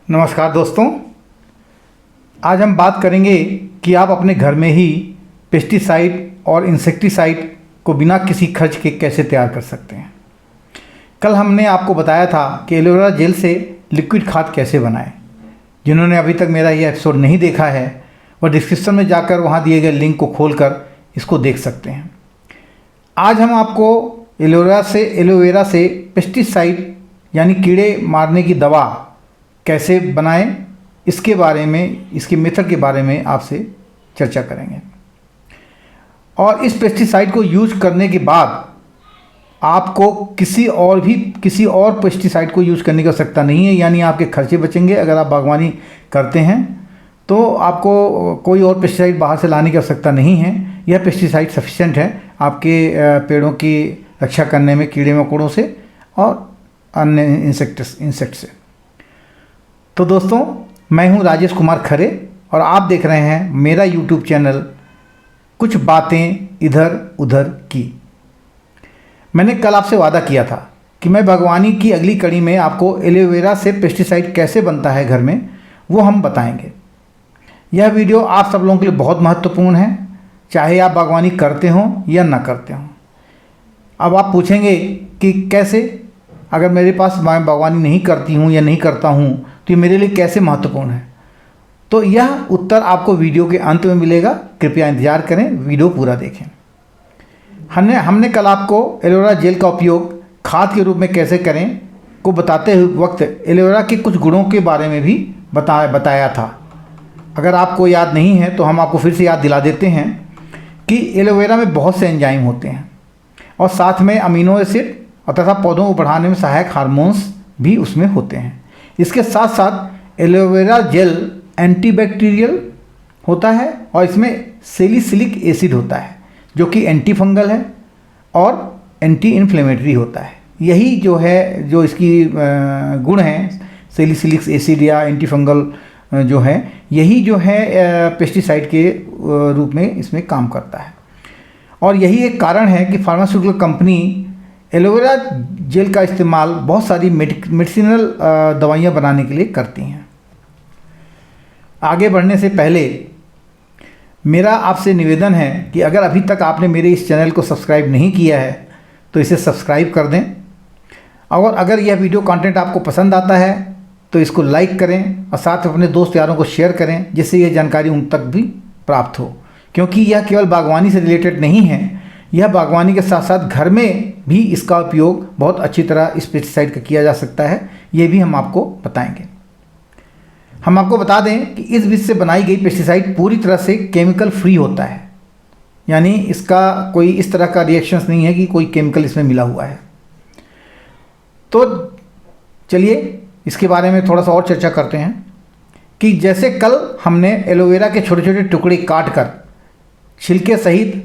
नमस्कार दोस्तों, आज हम बात करेंगे कि आप अपने घर में ही पेस्टिसाइड और इंसेक्टिसाइड को बिना किसी खर्च के कैसे तैयार कर सकते हैं। कल हमने आपको बताया था कि एलोवेरा जेल से लिक्विड खाद कैसे बनाएं। जिन्होंने अभी तक मेरा ये एपिसोड नहीं देखा है वह डिस्क्रिप्शन में जाकर वहाँ दिए गए लिंक को खोलकर इसको देख सकते हैं। आज हम आपको एलोवेरा से पेस्टिसाइड यानी कीड़े मारने की दवा कैसे बनाएं, इसके बारे में, इसके मेथड के बारे में आपसे चर्चा करेंगे। और इस पेस्टिसाइड को यूज करने के बाद आपको किसी और पेस्टिसाइड को यूज करने की आवश्यकता नहीं है, यानी आपके खर्चे बचेंगे। अगर आप बागवानी करते हैं तो आपको कोई और पेस्टिसाइड बाहर से लाने की आवश्यकता नहीं है। यह पेस्टिसाइड सफिशिएंट है आपके पेड़ों की रक्षा करने में कीड़े मकोड़ों से और अन्य इंसेक्ट से। तो दोस्तों, मैं हूं राजेश कुमार खरे और आप देख रहे हैं मेरा यूट्यूब चैनल कुछ बातें इधर उधर की। मैंने कल आपसे वादा किया था कि मैं बागवानी की अगली कड़ी में आपको एलोवेरा से पेस्टिसाइड कैसे बनता है घर में, वो हम बताएंगे। यह वीडियो आप सब लोगों के लिए बहुत महत्वपूर्ण है, चाहे आप बागवानी करते हों या ना करते हों। अब आप पूछेंगे कि कैसे, अगर मेरे पास मैं बागवानी नहीं करती हूँ या नहीं करता हूँ तो ये मेरे लिए कैसे महत्वपूर्ण है। तो यह उत्तर आपको वीडियो के अंत में मिलेगा, कृपया इंतजार करें, वीडियो पूरा देखें। हमने कल आपको एलोवेरा जेल का उपयोग खाद के रूप में कैसे करें को बताते हुए वक्त एलोवेरा के कुछ गुणों के बारे में भी बताया था। अगर आपको याद नहीं है तो हम आपको फिर से याद दिला देते हैं कि एलोवेरा में बहुत से एंजाइम होते हैं और साथ में अमीनो एसिड और तथा पौधों को बढ़ाने में सहायक हार्मोन्स भी उसमें होते हैं। इसके साथ साथ एलोवेरा जेल एंटीबैक्टीरियल होता है और इसमें सैलिसिलिक एसिड होता है जो कि एंटी फंगल है और एंटी इन्फ्लेमेटरी होता है। यही जो इसकी गुण हैं, सैलिसिलिक एसिड या एंटी फंगल जो है, यही पेस्टिसाइड के रूप में इसमें काम करता है। और यही एक कारण है कि फार्मास्यूटिकल कंपनी एलोवेरा जेल का इस्तेमाल बहुत सारी मेडिसिनल दवाइयाँ बनाने के लिए करती हैं। आगे बढ़ने से पहले मेरा आपसे निवेदन है कि अगर अभी तक आपने मेरे इस चैनल को सब्सक्राइब नहीं किया है तो इसे सब्सक्राइब कर दें। और अगर यह वीडियो कंटेंट आपको पसंद आता है तो इसको लाइक करें और साथ में अपने दोस्त यारों को शेयर करें, जिससे यह जानकारी उन तक भी प्राप्त हो। क्योंकि यह केवल बागवानी से रिलेटेड नहीं है, यह बागवानी के साथ साथ घर में भी इसका उपयोग बहुत अच्छी तरह इस पेस्टिसाइड का किया जा सकता है। ये भी हम आपको बताएंगे। हम आपको बता दें कि इस बीज से बनाई गई पेस्टिसाइड पूरी तरह से केमिकल फ्री होता है, यानी इसका कोई इस तरह का रिएक्शंस नहीं है कि कोई केमिकल इसमें मिला हुआ है। तो चलिए इसके बारे में थोड़ा सा और चर्चा करते हैं कि जैसे कल हमने एलोवेरा के छोटे छोटे टुकड़े काट कर छिलके सहित,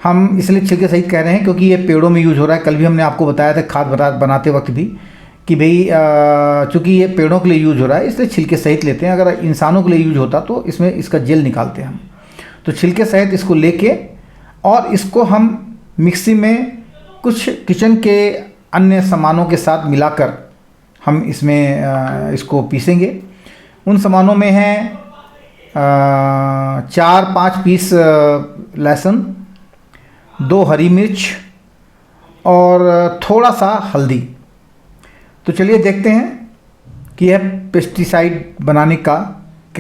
हम इसलिए छिलके सहित कह रहे हैं क्योंकि ये पेड़ों में यूज हो रहा है। कल भी हमने आपको बताया था खाद बनाते वक्त भी कि भाई चूँकि ये पेड़ों के लिए यूज हो रहा है इसलिए छिलके सहित लेते हैं। अगर इंसानों के लिए यूज होता तो इसमें इसका जेल निकालते हैं हम। तो छिलके सहित इसको लेके और इसको हम मिक्सी में कुछ किचन के अन्य सामानों के साथ मिलाकर हम इसमें इसको पीसेंगे। उन सामानों में हैं 4-5 पीस लहसुन, 2 हरी मिर्च और थोड़ा सा हल्दी। तो चलिए देखते हैं कि यह पेस्टिसाइड बनाने का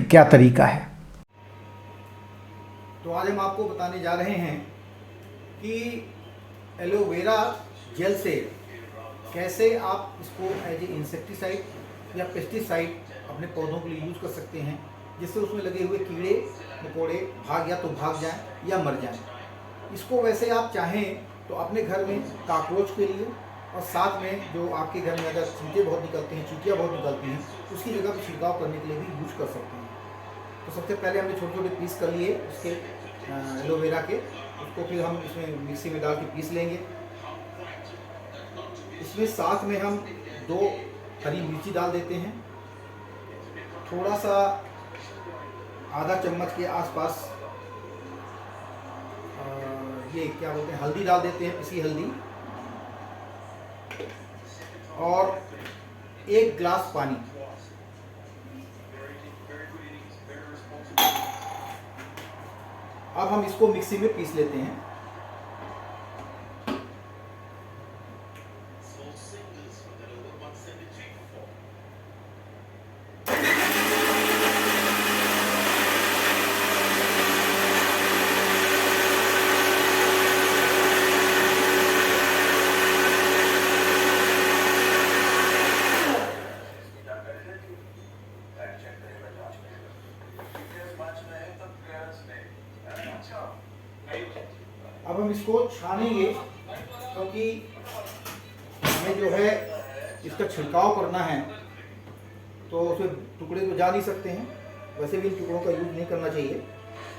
क्या तरीका है। तो आज हम आपको बताने जा रहे हैं कि एलोवेरा जेल से कैसे आप इसको एज ए इंसेक्टिसाइड या पेस्टिसाइड अपने पौधों के लिए यूज़ कर सकते हैं, जिससे उसमें लगे हुए कीड़े मकोड़े भाग जाएं या मर जाएं। इसको वैसे आप चाहें तो अपने घर में काकरोच के लिए और साथ में जो आपके घर में अगर चींटे बहुत निकलते हैं, चींटियाँ बहुत निकलती हैं, उसकी जगह पर छिड़काव करने के लिए भी यूज कर सकते हैं। तो सबसे पहले हमने छोटे छोटे पीस कर लिए उसके एलोवेरा के, उसको फिर हम इसमें मिक्सी में डाल के पीस लेंगे। इसमें साथ में हम 2 हरी मिर्ची डाल देते हैं, थोड़ा सा आधा चम्मच के आसपास ये क्या बोलते हैं, हल्दी डाल देते हैं, पिसी हल्दी, और 1 गिलास पानी। अब हम इसको मिक्सी में पीस लेते हैं। अब हम इसको छानेंगे क्योंकि हमें जो है इसका छिड़काव करना है, तो उसमें टुकड़े तो जा नहीं सकते हैं, वैसे भी इन टुकड़ों का यूज़ नहीं करना चाहिए।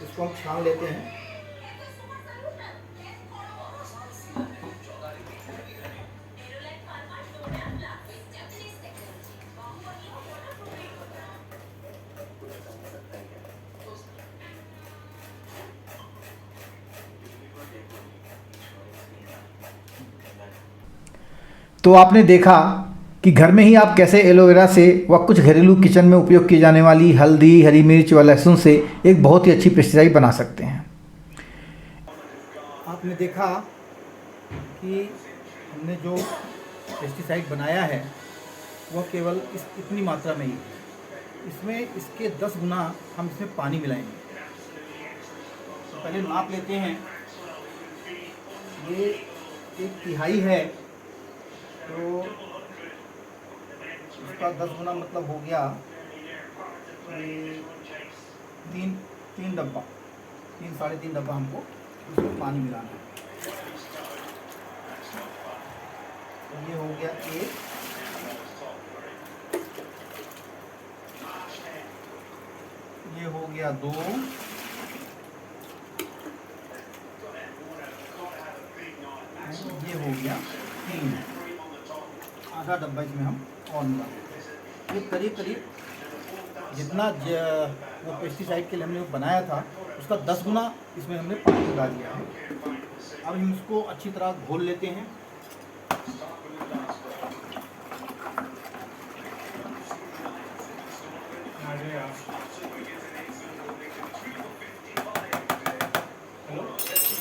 इसको हम छान लेते हैं। तो आपने देखा कि घर में ही आप कैसे एलोवेरा से व कुछ घरेलू किचन में उपयोग की जाने वाली हल्दी, हरी मिर्च व लहसुन से एक बहुत ही अच्छी पेस्टिसाइड बना सकते हैं। आपने देखा कि हमने जो पेस्टिसाइड बनाया है वह केवल इतनी मात्रा में ही, इसमें इसके 10 गुना हम इसमें पानी मिलाएंगे। तो पहले नाप लेते हैं, ये 1/3 है, तो इसका 10 गुना मतलब हो गया 3 डब्बा, 3-3.5 डब्बा हमको इसमें पानी मिलाना है। तो ये हो गया 1, ये हो गया 2, ये हो गया 3, आधा डब्बा इसमें हम और मिला। ये करीब जितना वो पेस्टिसाइड के लिए हमने बनाया था उसका 10 गुना इसमें हमने पानी मिला दिया है। अब हम इसको अच्छी तरह घोल लेते हैं।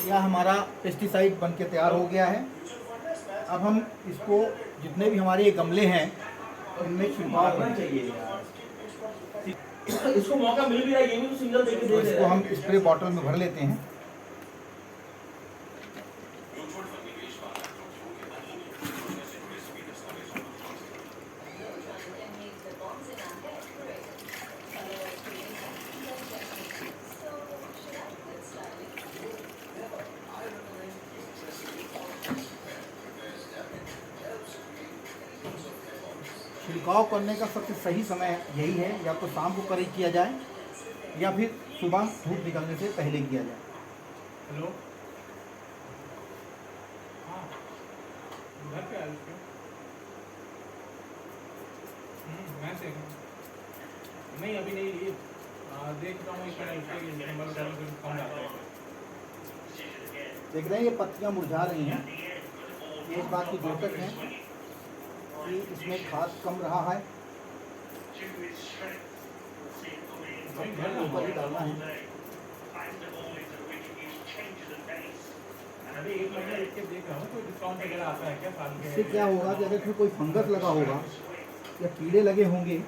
यह हमारा पेस्टिसाइड बनके तैयार हो गया है। अब हम इसको जितने भी हमारे ये गमले हैं इनमें छिड़काव करना चाहिए। इसको मौका मिल भी रहा है, ये भी तो सिंगल देके दे रहे हैं। इसको हम स्प्रे बॉटल में भर लेते हैं। छिड़काव करने का सबसे सही समय यही है, या तो शाम को करीब किया जाए या फिर सुबह धूप निकलने से पहले किया जाए। हेलो, हाँ, घर पे आए थे। मैं देख रहा हूँ, नहीं अभी नहीं लिए, देख रहा हूँ इसका नंबर कौन आता है। देख रहे हैं ये पत्तियां मुरझा रही हैं, ये इस बात की द्योतक है कि इसमें खाद कम रहा है, ऊपर ही डालना है। अभी 1 महीना देख के देख रहा हूँ, कोई डिस्काउंट वगैरह आता है क्या साल के? इससे क्या होगा कि अगर फिर कोई फंगस लगा होगा या कीड़े लगे होंगे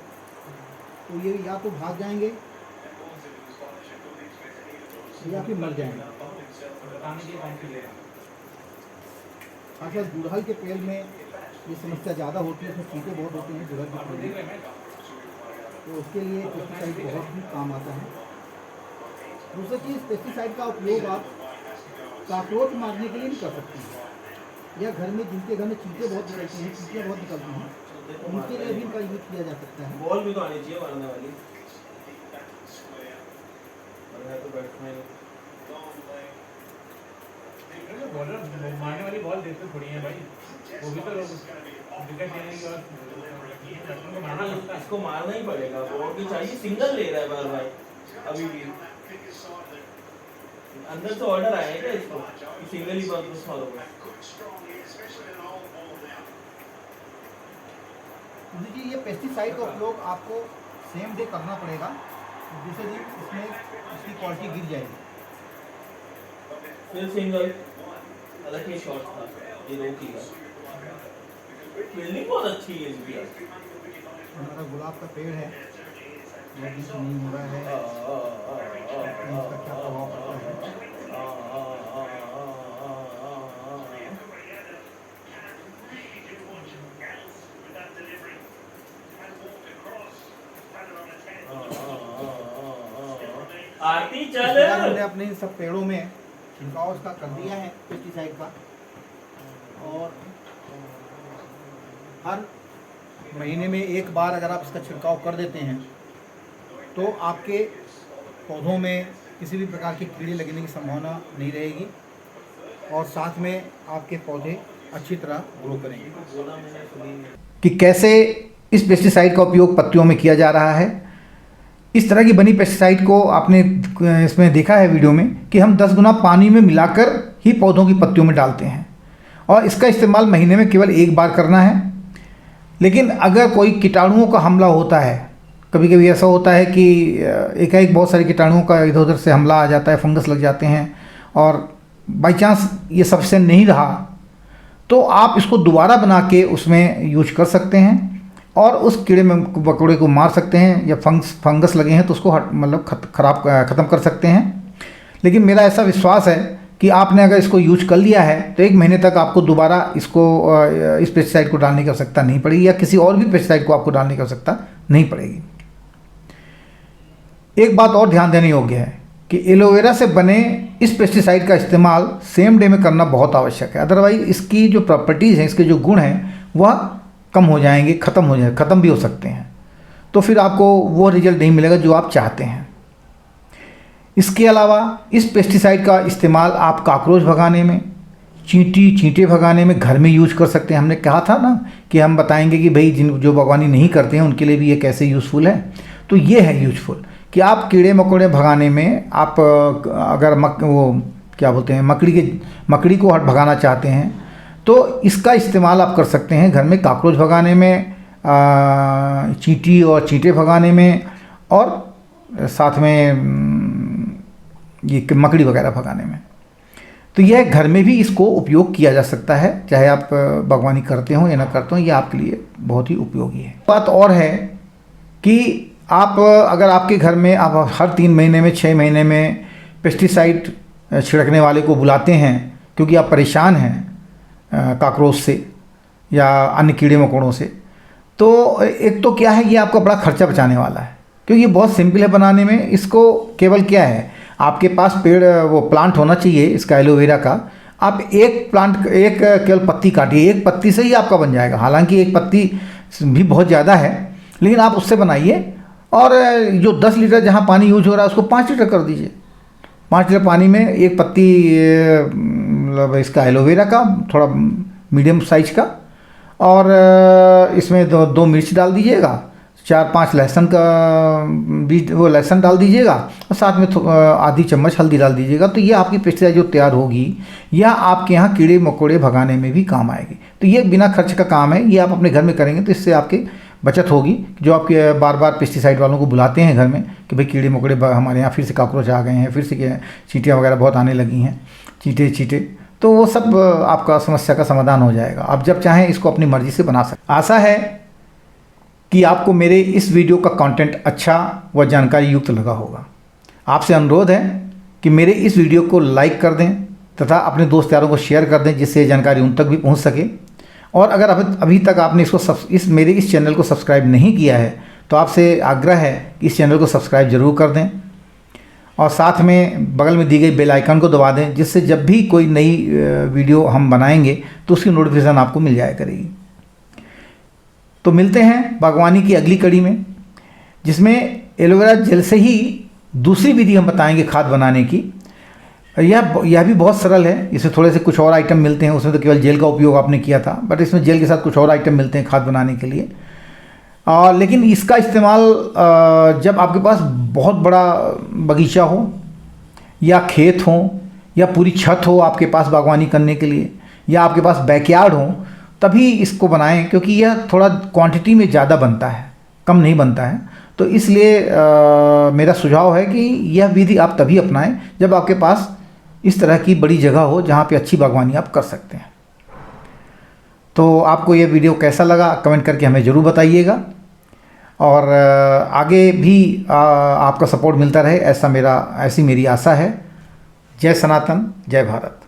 तो ये या तो भाग जाएंगे या फिर मर जाएंगे। बताने के कौन सी लेगा? अच्छा, गुड़हल के पेड़ में ये समस्या ज़्यादा होती है, उसमें कीड़े बहुत होते हैं गुड़हल के पेड़ में, तो उसके लिए पेस्टिसाइड बहुत ही काम आता है। दूसरी चीज़, पेस्टिसाइड का उपयोग आप काकरोच मारने के लिए भी कर सकते हैं, या घर में जिनके घर में चींटे बहुत रहती हैं, चींटियाँ बहुत निकलती हैं, उनके लिए भी इनका यूज किया जा सकता है। बॉल भी तो आनी चाहिए मारने वाली। तो बैठने बॉलर मारने वाली बॉल देते थोड़ी है भाई, वो भी तो विकेट लेने के बाद मारना लगता है। इसको मारना ही पड़ेगा, बॉल भी चाहिए। सिंगल ले रहा है बार भाई, अभी भी अंदर से ऑर्डर आया है क्या इसको कि सिंगल ही बार तो मारोगे? देखिए, ये पेस्टिसाइड का उपयोग आपको सेम डे करना पड़ेगा, दूसरे दिन इसमें इसकी क्वालिटी गिर जाएगी। फिर सिंगल, अलग ही शॉट था ये, दो किया। फील्डिंग बहुत अच्छी है इसकी। हमारा गुलाब का पेड़ है, नहीं हो रहा है, इसका क्या प्रभाव पड़ता है। आरती चल। हमने अपने इन सब पेड़ों में छिड़काव इसका कर दिया है पेस्टिसाइड का, और हर महीने में एक बार अगर आप इसका छिड़काव कर देते हैं तो आपके पौधों में किसी भी प्रकार के कीड़े लगने की संभावना नहीं रहेगी, और साथ में आपके पौधे अच्छी तरह ग्रो करेंगे। कि कैसे इस पेस्टिसाइड का उपयोग पत्तियों में किया जा रहा है। इस तरह की बनी पेस्टिसाइड को आपने इसमें देखा है वीडियो में कि हम 10 गुना पानी में मिलाकर ही पौधों की पत्तियों में डालते हैं, और इसका इस्तेमाल महीने में केवल एक बार करना है। लेकिन अगर कोई कीटाणुओं का हमला होता है, कभी कभी ऐसा होता है कि एकाएक बहुत सारे कीटाणुओं का इधर उधर से हमला आ जाता है, फंगस लग जाते हैं, और बाई चांस ये सफिशिएंट नहीं रहा तो आप इसको दोबारा बना के उसमें यूज कर सकते हैं और उस कीड़े मकोड़े को मार सकते हैं, या फंगस लगे हैं तो उसको मतलब ख़त्म कर सकते हैं। लेकिन मेरा ऐसा विश्वास है कि आपने अगर इसको यूज कर लिया है तो 1 महीने तक आपको दोबारा इसको इस पेस्टिसाइड को डालने की आवश्यकता नहीं पड़ेगी, या किसी और भी पेस्टिसाइड को आपको डालने की आवश्यकता नहीं पड़ेगी। एक बात और ध्यान देने योग्य है कि एलोवेरा से बने इस पेस्टिसाइड का इस्तेमाल सेम डे में करना बहुत आवश्यक है, अदरवाइज इसकी जो प्रॉपर्टीज़ हैं, इसके जो गुण हैं वह कम हो जाएंगे, ख़त्म भी हो सकते हैं, तो फिर आपको वो रिजल्ट नहीं मिलेगा जो आप चाहते हैं। इसके अलावा इस पेस्टिसाइड का इस्तेमाल आप काकरोच भगाने में, चींटे भगाने में घर में यूज कर सकते हैं। हमने कहा था ना कि हम बताएंगे कि भाई जो बागवानी नहीं करते हैं उनके लिए भी ये कैसे यूज़फुल है। तो ये है यूजफुल कि आप कीड़े मकोड़े भगाने में आप अगर वो क्या बोलते हैं मकड़ी को भगाना चाहते हैं तो इसका इस्तेमाल आप कर सकते हैं घर में, काकरोच भगाने में, चींटी और चींटे भगाने में, और साथ में ये मकड़ी वगैरह भगाने में। तो यह घर में भी इसको उपयोग किया जा सकता है, चाहे आप बागवानी करते हो या ना करते हो, ये आपके लिए बहुत ही उपयोगी है। बात और है कि आप अगर आपके घर में आप हर 3 महीने में 6 महीने में पेस्टिसाइड छिड़कने वाले को बुलाते हैं क्योंकि आप परेशान हैं काकरोच से या अन्य कीड़े मकोड़ों से, तो एक तो क्या है, ये आपका बड़ा खर्चा बचाने वाला है क्योंकि ये बहुत सिंपल है बनाने में। इसको केवल क्या है, आपके पास प्लांट होना चाहिए इसका एलोवेरा का। आप एक केवल पत्ती काटिए, एक पत्ती से ही आपका बन जाएगा। हालांकि एक पत्ती भी बहुत ज़्यादा है, लेकिन आप उससे बनाइए, और जो 10 लीटर जहाँ पानी यूज हो रहा है उसको 5 लीटर कर दीजिए। 5 लीटर पानी में एक पत्ती मतलब इसका एलोवेरा का, थोड़ा मीडियम साइज का, और इसमें 2 मिर्च डाल दीजिएगा, 4-5 लहसुन का बीज, वो लहसुन डाल दीजिएगा, और साथ में आधी चम्मच हल्दी डाल दीजिएगा। तो ये आपकी पेस्टिसाइड जो तैयार होगी यह आपके यहाँ कीड़े मकोड़े भगाने में भी काम आएगी। तो ये बिना खर्च का काम है, ये आप अपने घर में करेंगे तो इससे आपके बचत होगी। जो आपके बार बार पेस्टिसाइड वालों को बुलाते हैं घर में कि भाई कीड़े मकोड़े हमारे यहाँ फिर से काकरोच आ गए हैं, फिर से चींटियाँ वगैरह बहुत आने लगी हैं, चींटे, तो वो सब आपका समस्या का समाधान हो जाएगा। आप जब चाहें इसको अपनी मर्ज़ी से बना सकते। आशा है कि आपको मेरे इस वीडियो का कंटेंट अच्छा व जानकारी युक्त लगा होगा। आपसे अनुरोध है कि मेरे इस वीडियो को लाइक कर दें तथा अपने दोस्त यारों को शेयर कर दें, जिससे जानकारी उन तक भी पहुंच सके। और अगर अभी तक आपने मेरे इस चैनल को सब्सक्राइब नहीं किया है तो आपसे आग्रह है कि इस चैनल को सब्सक्राइब ज़रूर कर दें, और साथ में बगल में दी गई बेल आइकन को दबा दें, जिससे जब भी कोई नई वीडियो हम बनाएंगे तो उसकी नोटिफिकेशन आपको मिल जाया करेगी। तो मिलते हैं बागवानी की अगली कड़ी में, जिसमें एलोवेरा जेल से ही दूसरी विधि हम बताएंगे खाद बनाने की। यह भी बहुत सरल है, इसमें थोड़े से कुछ और आइटम मिलते हैं। उसमें तो केवल जेल का उपयोग आपने किया था, बट इसमें जेल के साथ कुछ और आइटम मिलते हैं खाद बनाने के लिए। लेकिन इसका इस्तेमाल जब आपके पास बहुत बड़ा बगीचा हो, या खेत हो, या पूरी छत हो आपके पास बागवानी करने के लिए, या आपके पास बैकयार्ड हो, तभी इसको बनाएं, क्योंकि यह थोड़ा क्वांटिटी में ज़्यादा बनता है, कम नहीं बनता है। तो इसलिए मेरा सुझाव है कि यह विधि आप तभी अपनाएं जब आपके पास इस तरह की बड़ी जगह हो जहाँ पे अच्छी बागवानी आप कर सकते हैं। तो आपको ये वीडियो कैसा लगा कमेंट करके हमें ज़रूर बताइएगा, और आगे भी आपका सपोर्ट मिलता रहे ऐसी मेरी आशा है। जय सनातन, जय भारत।